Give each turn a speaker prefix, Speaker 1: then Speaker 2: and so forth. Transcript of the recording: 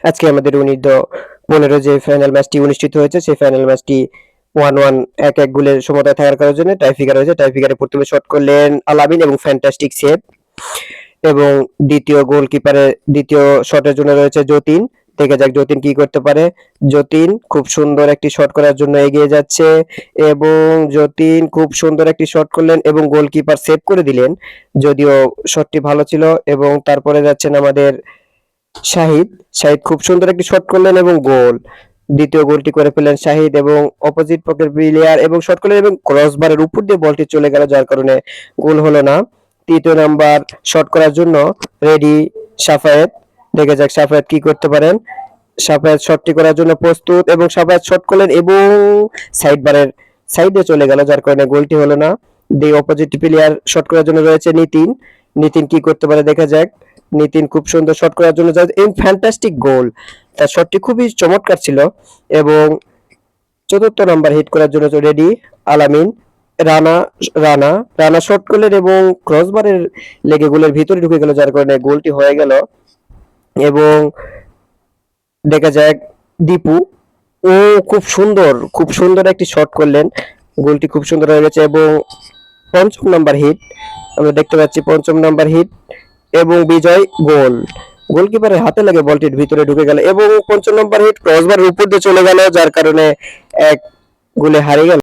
Speaker 1: আজকে আমাদের 15 যে ফাইনাল ম্যাচটি অনুষ্ঠিত হয়েছে সেই ফাইনাল ম্যাচটি 1-1 এক গোলের সমতায় থাকার কারণে টাই ফিগার হয়েছে। টাই ফিগারে প্রথমে শট করলেন আলামিন এবং ফ্যান্টাস্টিক সেভ, এবং দ্বিতীয় শটের জন্য রয়েছে যতীন। দেখে যাক যতীন কি করতে পারে। যতীন খুব সুন্দর একটি শট করার জন্য এগিয়ে যাচ্ছে এবং যতীন খুব সুন্দর একটি শট করলেন এবং গোলকিপার সেভ করে দিলেন, যদিও শটটি ভালো ছিল। এবং তারপরে যাচ্ছেন আমাদের শাহিদ। শাহিদ খুব সুন্দর একটি শট করলেন এবং গোল। দ্বিতীয় গোলটি করে ফেললেন শাহিদ এবং অপোজিট পকের প্লেয়ার এবং শট করলেন এবং ক্রসবারের উপর দিয়ে বলটি চলে গেল, যার কারণে গোল হলো না। তৃতীয় নাম্বার শট করার জন্য রেডি সাফায়েত। দেখে যাক সাফায়েত কি করতে পারেন। সাফায়েত শটটি করার জন্য প্রস্তুত এবং সাফায়েত শট করলেন এবং সাইডে চলে গেল, যার কারণে গোলটি হলো না। দি অপোজিট প্লেয়ার শট করার জন্য রয়েছে নিতিন। নিতিন কি করতে পারে দেখা যাক। নিতিন খুব সুন্দর শট করার জন্য এবং ফ্যান্টাস্টিক গোল। তার শটটি খুবই চমৎকার ছিল। এবং চতুর্থ নাম্বার হিট করার জন্য রেডি আলামিন। রানা রানা রানা শট করলেন এবং ক্রসবারের লেগে গোলের ভিতরে ঢুকে গেল, যার কারণে গোলটি হয়ে গেল। এবং দেখা যাক দীপু, ও খুব সুন্দর একটি শট করলেন, গোলটি খুব সুন্দর হয়ে গেছে। এবং পঞ্চম নাম্বার হিট আমরা দেখতে পাচ্ছি, পঞ্চম নাম্বার হিট এবং বিজয় গোল। গোলকিপারের হাতে লাগে বলটির ভিতরে ঢুকে গেল এবং পঞ্চম নাম্বার হিট ক্রসবারের উপর দিয়ে চলে গেল, যার কারণে এক গোলে হারিয়ে গেল।